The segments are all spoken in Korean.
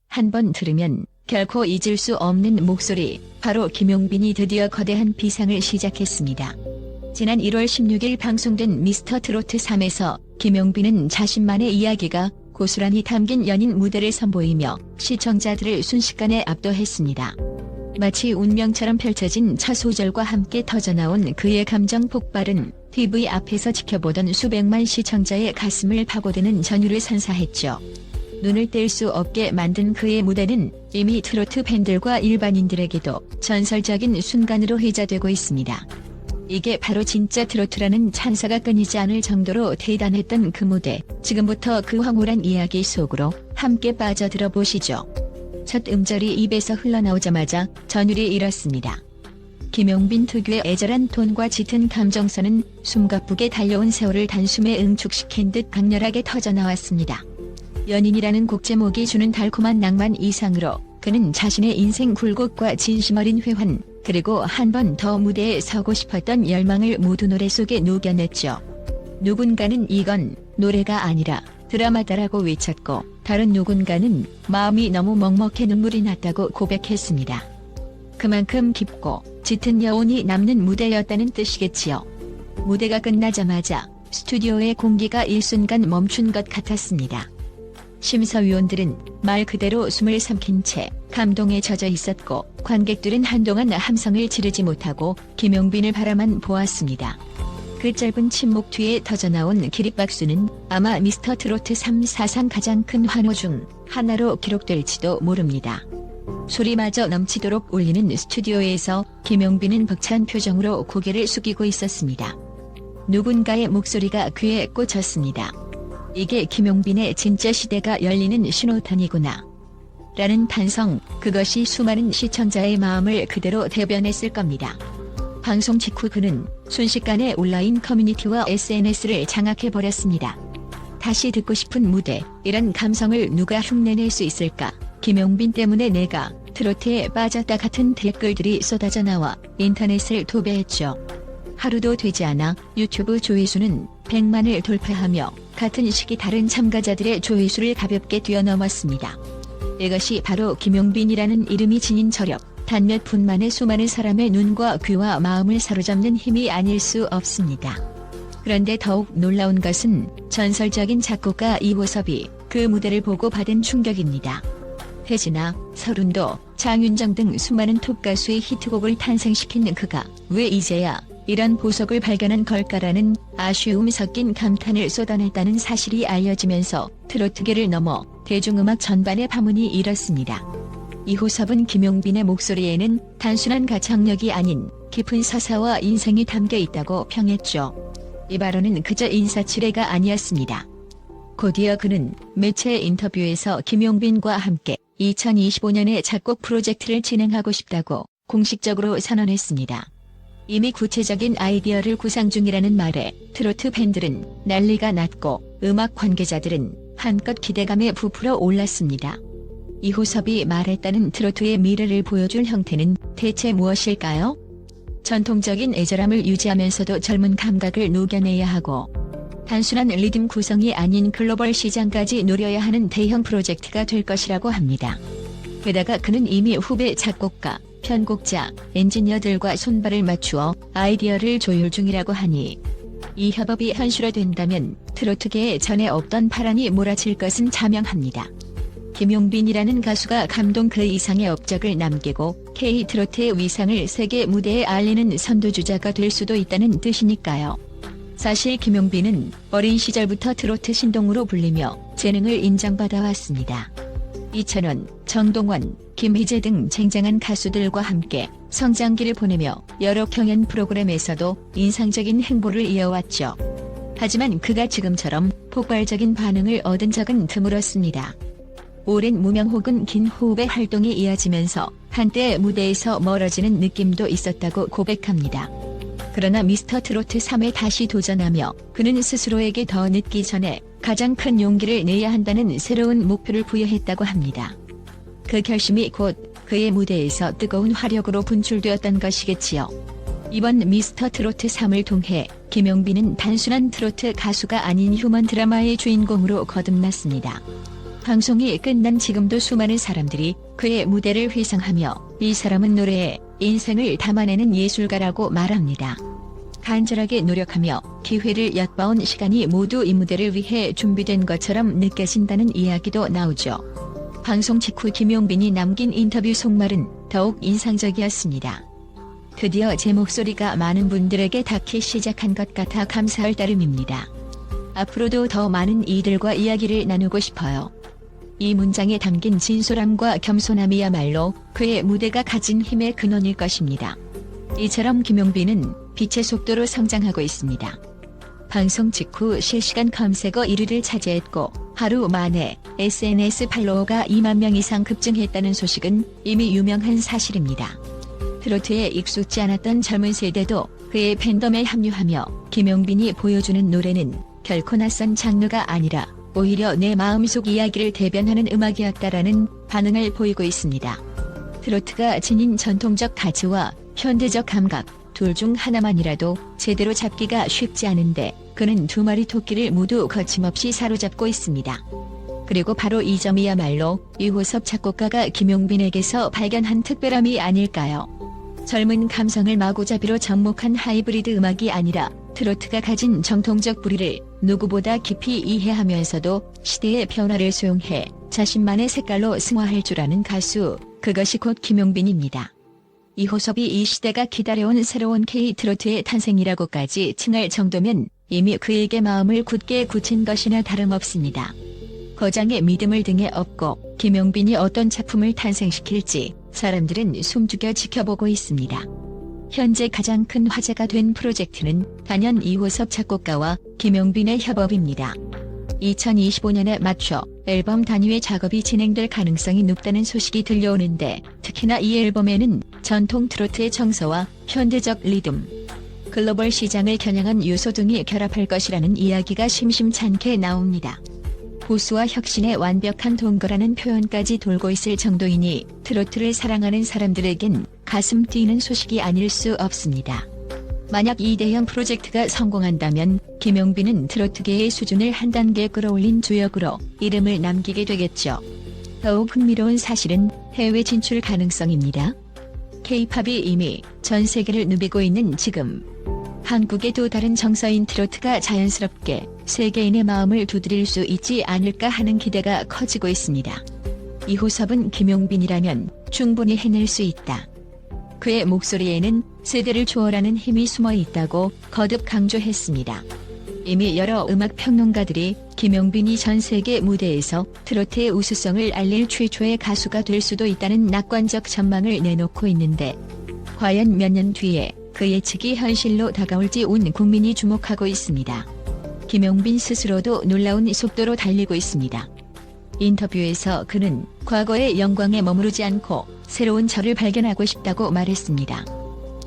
한 번 들으면 결코 잊을 수 없는 목소리, 바로 김용빈이 드디어 거대한 비상을 시작했습니다. 지난 1월 16일 방송된 미스터 트로트 3에서 김용빈은 자신만의 이야기가 고스란히 담긴 연인 무대를 선보이며 시청자들을 순식간에 압도했습니다. 마치 운명처럼 펼쳐진 첫 소절과 함께 터져나온 그의 감정 폭발은 TV 앞에서 지켜보던 수백만 시청자의 가슴을 파고드는 전율을 선사했죠. 눈을 뗄 수 없게 만든 그의 무대는 이미 트로트 팬들과 일반인들에게도 전설적인 순간으로 회자되고 있습니다. 이게 바로 진짜 트로트라는 찬사가 끊이지 않을 정도로 대단했던 그 무대, 지금부터 그 황홀한 이야기 속으로 함께 빠져들어 보시죠. 첫 음절이 입에서 흘러나오자마자 전율이 일었습니다. 김용빈 특유의 애절한 톤과 짙은 감정선은 숨가쁘게 달려온 세월을 단숨에 응축시킨 듯 강렬하게 터져나왔습니다. 연인이라는 곡 제목이 주는 달콤한 낭만 이상으로 그는 자신의 인생 굴곡과 진심 어린 회환, 그리고 한 번 더 무대에 서고 싶었던 열망을 모두 노래 속에 녹여냈죠. 누군가는 이건 노래가 아니라 드라마다라고 외쳤고, 다른 누군가는 마음이 너무 먹먹해 눈물이 났다고 고백했습니다. 그만큼 깊고 짙은 여운이 남는 무대였다는 뜻이겠지요. 무대가 끝나자마자 스튜디오의 공기가 일순간 멈춘 것 같았습니다. 심사위원들은 말 그대로 숨을 삼킨 채 감동에 젖어 있었고, 관객들은 한동안 함성을 지르지 못하고 김용빈을 바라만 보았습니다. 그 짧은 침묵 뒤에 터져나온 기립박수는 아마 미스터 트로트 3 사상 가장 큰 환호 중 하나로 기록될지도 모릅니다. 소리마저 넘치도록 울리는 스튜디오에서 김용빈은 벅찬 표정으로 고개를 숙이고 있었습니다. 누군가의 목소리가 귀에 꽂혔습니다. 이게 김용빈의 진짜 시대가 열리는 신호탄이구나. 라는 탄성, 그것이 수많은 시청자의 마음을 그대로 대변했을 겁니다. 방송 직후 그는 순식간에 온라인 커뮤니티와 SNS를 장악해버렸습니다. 다시 듣고 싶은 무대, 이런 감성을 누가 흉내낼 수 있을까? 김용빈 때문에 내가 트로트에 빠졌다 같은 댓글들이 쏟아져 나와 인터넷을 도배했죠. 하루도 되지 않아 유튜브 조회수는 100만을 돌파하며 같은 시기 다른 참가자들의 조회수를 가볍게 뛰어넘었습니다. 이것이 바로 김용빈이라는 이름이 지닌 저력, 단 몇 분 만에 수많은 사람의 눈과 귀와 마음을 사로잡는 힘이 아닐 수 없습니다. 그런데 더욱 놀라운 것은 전설적인 작곡가 이호섭이 그 무대를 보고 받은 충격입니다. 혜진아, 서른도, 장윤정 등 수많은 톱 가수의 히트곡을 탄생시킨 그가 왜 이제야 이런 보석을 발견한 걸까라는 아쉬움 섞인 감탄을 쏟아냈다는 사실이 알려지면서 트로트계를 넘어 대중음악 전반의 파문이 일었습니다. 이호섭은 김용빈의 목소리에는 단순한 가창력이 아닌 깊은 서사와 인생이 담겨 있다고 평했죠. 이 발언은 그저 인사치레가 아니었습니다. 곧이어 그는 매체 인터뷰에서 김용빈과 함께 2025년에 작곡 프로젝트를 진행하고 싶다고 공식적으로 선언했습니다. 이미 구체적인 아이디어를 구상 중이라는 말에 트로트 팬들은 난리가 났고 음악 관계자들은 한껏 기대감에 부풀어 올랐습니다. 이호섭이 말했다는 트로트의 미래를 보여줄 형태는 대체 무엇일까요? 전통적인 애절함을 유지하면서도 젊은 감각을 녹여내야 하고, 단순한 리듬 구성이 아닌 글로벌 시장까지 노려야 하는 대형 프로젝트가 될 것이라고 합니다. 게다가 그는 이미 후배 작곡가, 편곡자, 엔지니어들과 손발을 맞추어 아이디어를 조율 중이라고 하니, 이 협업이 현실화된다면 트로트계에 전에 없던 파란이 몰아칠 것은 자명합니다. 김용빈이라는 가수가 감동 그 이상의 업적을 남기고 K-트로트의 위상을 세계 무대에 알리는 선두주자가 될 수도 있다는 뜻이니까요. 사실 김용빈은 어린 시절부터 트로트 신동으로 불리며 재능을 인정받아 왔습니다. 이찬원, 정동원, 김희재 등 쟁쟁한 가수들과 함께 성장기를 보내며 여러 경연 프로그램에서도 인상적인 행보를 이어왔죠. 하지만 그가 지금처럼 폭발적인 반응을 얻은 적은 드물었습니다. 오랜 무명 혹은 긴 호흡의 활동이 이어지면서 한때 무대에서 멀어지는 느낌도 있었다고 고백합니다. 그러나 미스터 트로트 3에 다시 도전하며 그는 스스로에게 더 늦기 전에 가장 큰 용기를 내야 한다는 새로운 목표를 부여했다고 합니다. 그 결심이 곧 그의 무대에서 뜨거운 화력으로 분출되었던 것이겠지요. 이번 미스터 트로트 3을 통해 김용빈은 단순한 트로트 가수가 아닌 휴먼 드라마의 주인공으로 거듭났습니다. 방송이 끝난 지금도 수많은 사람들이 그의 무대를 회상하며 이 사람은 노래에 인생을 담아내는 예술가라고 말합니다. 간절하게 노력하며 기회를 엿봐온 시간이 모두 이 무대를 위해 준비된 것처럼 느껴진다는 이야기도 나오죠. 방송 직후 김용빈이 남긴 인터뷰 속말은 더욱 인상적이었습니다. 드디어 제 목소리가 많은 분들에게 닿기 시작한 것 같아 감사할 따름입니다. 앞으로도 더 많은 이들과 이야기를 나누고 싶어요. 이 문장에 담긴 진솔함과 겸손함이야말로 그의 무대가 가진 힘의 근원일 것입니다. 이처럼 김용빈은 빛의 속도로 성장하고 있습니다. 방송 직후 실시간 검색어 1위를 차지했고 하루 만에 SNS 팔로워가 2만 명 이상 급증했다는 소식은 이미 유명한 사실입니다. 트로트에 익숙지 않았던 젊은 세대도 그의 팬덤에 합류하며 김용빈이 보여주는 노래는 결코 낯선 장르가 아니라 오히려 내 마음속 이야기를 대변하는 음악이었다라는 반응을 보이고 있습니다. 트로트가 지닌 전통적 가치와 현대적 감각 둘 중 하나만이라도 제대로 잡기가 쉽지 않은데 그는 두 마리 토끼를 모두 거침없이 사로잡고 있습니다. 그리고 바로 이 점이야말로 이호섭 작곡가가 김용빈에게서 발견한 특별함이 아닐까요? 젊은 감성을 마구잡이로 접목한 하이브리드 음악이 아니라 트로트가 가진 정통적 뿌리를 누구보다 깊이 이해하면서도 시대의 변화를 수용해 자신만의 색깔로 승화할 줄 아는 가수, 그것이 곧 김용빈입니다. 이호섭이 이 시대가 기다려온 새로운 K-트로트의 탄생이라고까지 칭할 정도면 이미 그에게 마음을 굳게 굳힌 것이나 다름없습니다. 거장의 믿음을 등에 업고 김용빈이 어떤 작품을 탄생시킬지 사람들은 숨죽여 지켜보고 있습니다. 현재 가장 큰 화제가 된 프로젝트는 단연 이호섭 작곡가와 김용빈의 협업입니다. 2025년에 맞춰 앨범 단위의 작업이 진행될 가능성이 높다는 소식이 들려오는데 특히나 이 앨범에는 전통 트로트의 정서와 현대적 리듬, 글로벌 시장을 겨냥한 요소 등이 결합할 것이라는 이야기가 심심찮게 나옵니다. 보수와 혁신의 완벽한 동거라는 표현까지 돌고 있을 정도이니 트로트를 사랑하는 사람들에겐 가슴 뛰는 소식이 아닐 수 없습니다. 만약 이 대형 프로젝트가 성공한다면 김용빈은 트로트계의 수준을 한 단계 끌어올린 주역으로 이름을 남기게 되겠죠. 더욱 흥미로운 사실은 해외 진출 가능성입니다. K-팝이 이미 전 세계를 누비고 있는 지금 한국의 또 다른 정서인 트로트가 자연스럽게 세계인의 마음을 두드릴 수 있지 않을까 하는 기대가 커지고 있습니다. 이호섭은 김용빈이라면 충분히 해낼 수 있다. 그의 목소리에는 세대를 초월하는 힘이 숨어 있다고 거듭 강조했습니다. 이미 여러 음악 평론가들이 김용빈이 전 세계 무대에서 트로트의 우수성을 알릴 최초의 가수가 될 수도 있다는 낙관적 전망을 내놓고 있는데 과연 몇 년 뒤에 그 예측이 현실로 다가올지 온 국민이 주목하고 있습니다. 김용빈 스스로도 놀라운 속도로 달리고 있습니다. 인터뷰에서 그는 과거의 영광에 머무르지 않고 새로운 저를 발견하고 싶다고 말했습니다.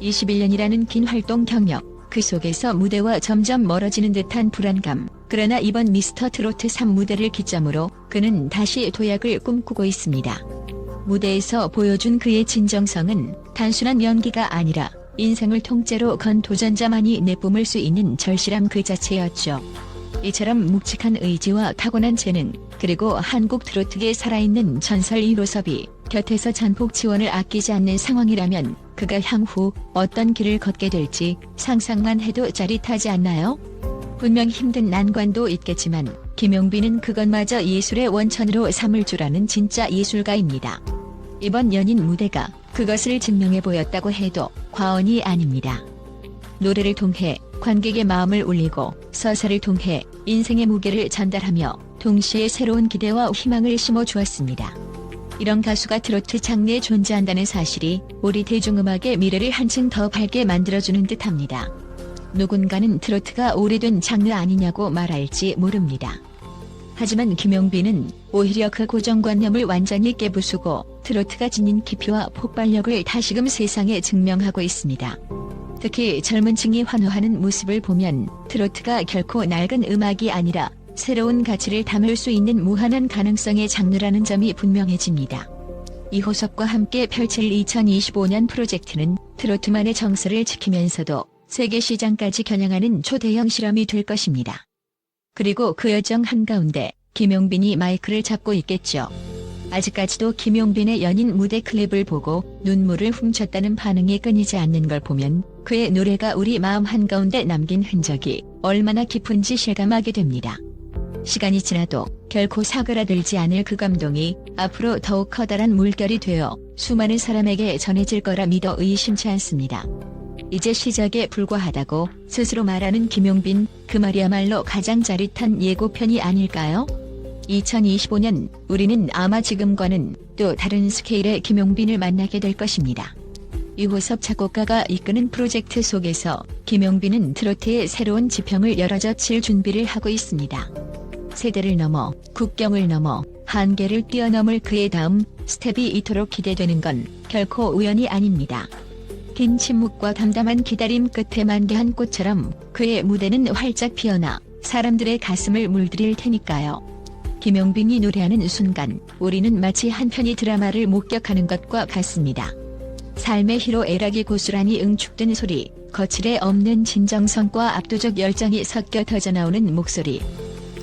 21년이라는 긴 활동 경력, 그 속에서 무대와 점점 멀어지는 듯한 불안감. 그러나 이번 미스터 트로트 3 무대를 기점으로 그는 다시 도약을 꿈꾸고 있습니다. 무대에서 보여준 그의 진정성은 단순한 연기가 아니라 인생을 통째로 건 도전자만이 내뿜을 수 있는 절실함 그 자체였죠. 이처럼 묵직한 의지와 타고난 재능, 그리고 한국 트로트계에 살아있는 전설 이호섭이 곁에서 전폭 지원을 아끼지 않는 상황이라면 그가 향후 어떤 길을 걷게 될지 상상만 해도 짜릿하지 않나요? 분명 힘든 난관도 있겠지만 김용빈은 그것마저 예술의 원천으로 삼을 줄 아는 진짜 예술가입니다. 이번 연인 무대가 그것을 증명해 보였다고 해도 과언이 아닙니다. 노래를 통해 관객의 마음을 울리고 서사를 통해 인생의 무게를 전달하며 동시에 새로운 기대와 희망을 심어주었습니다. 이런 가수가 트로트 장르에 존재한다는 사실이 우리 대중음악의 미래를 한층 더 밝게 만들어주는 듯합니다. 누군가는 트로트가 오래된 장르 아니냐고 말할지 모릅니다. 하지만 김용빈은 오히려 그 고정관념을 완전히 깨부수고 트로트가 지닌 깊이와 폭발력을 다시금 세상에 증명하고 있습니다. 특히 젊은 층이 환호하는 모습을 보면 트로트가 결코 낡은 음악이 아니라 새로운 가치를 담을 수 있는 무한한 가능성의 장르라는 점이 분명해집니다. 이호섭과 함께 펼칠 2025년 프로젝트는 트로트만의 정서를 지키면서도 세계 시장까지 겨냥하는 초대형 실험이 될 것입니다. 그리고 그 여정 한가운데 김용빈이 마이크를 잡고 있겠죠. 아직까지도 김용빈의 연인 무대 클립을 보고 눈물을 훔쳤다는 반응이 끊이지 않는 걸 보면 그의 노래가 우리 마음 한가운데 남긴 흔적이 얼마나 깊은지 실감하게 됩니다. 시간이 지나도 결코 사그라들지 않을 그 감동이 앞으로 더욱 커다란 물결이 되어 수많은 사람에게 전해질 거라 믿어 의심치 않습니다. 이제 시작에 불과하다고 스스로 말하는 김용빈, 그 말이야말로 가장 짜릿한 예고편이 아닐까요? 2025년 우리는 아마 지금과는 또 다른 스케일의 김용빈을 만나게 될 것입니다. 이호섭 작곡가가 이끄는 프로젝트 속에서 김용빈은 트로트의 새로운 지평을 열어젖힐 준비를 하고 있습니다. 세대를 넘어 국경을 넘어 한계를 뛰어넘을 그의 다음 스텝이 이토록 기대되는 건 결코 우연이 아닙니다. 긴 침묵과 담담한 기다림 끝에 만개한 꽃처럼 그의 무대는 활짝 피어나 사람들의 가슴을 물들일 테니까요. 김용빈이 노래하는 순간 우리는 마치 한 편의 드라마를 목격하는 것과 같습니다. 삶의 희로애락이 고스란히 응축된 소리, 거칠에 없는 진정성과 압도적 열정이 섞여 터져나오는 목소리.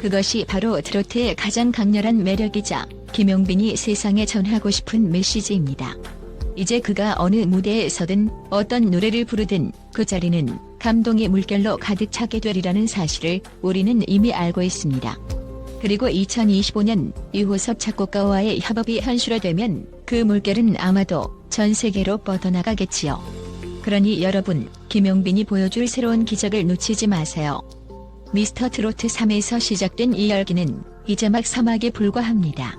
그것이 바로 트로트의 가장 강렬한 매력이자 김용빈이 세상에 전하고 싶은 메시지입니다. 이제 그가 어느 무대에 서든 어떤 노래를 부르든 그 자리는 감동의 물결로 가득 차게 되리라는 사실을 우리는 이미 알고 있습니다. 그리고 2025년 이호섭 작곡가와의 협업이 현실화되면 그 물결은 아마도 전 세계로 뻗어나가겠지요. 그러니 여러분, 김용빈이 보여줄 새로운 기적을 놓치지 마세요. 미스터 트로트 3에서 시작된 이 열기는 이제 막 사막에 불과합니다.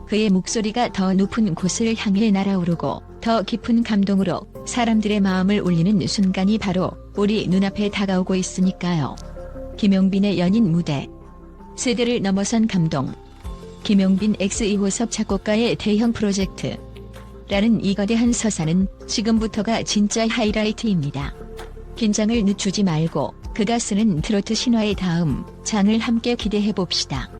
그의 목소리가 더 높은 곳을 향해 날아오르고 더 깊은 감동으로 사람들의 마음을 울리는 순간이 바로 우리 눈앞에 다가오고 있으니까요. 김용빈의 연인 무대. 세대를 넘어선 감동. 김용빈 x 이호섭 작곡가의 대형 프로젝트. 라는 이 거대한 서사는 지금부터가 진짜 하이라이트입니다. 긴장을 늦추지 말고 그가 쓰는 트로트 신화의 다음 장을 함께 기대해봅시다.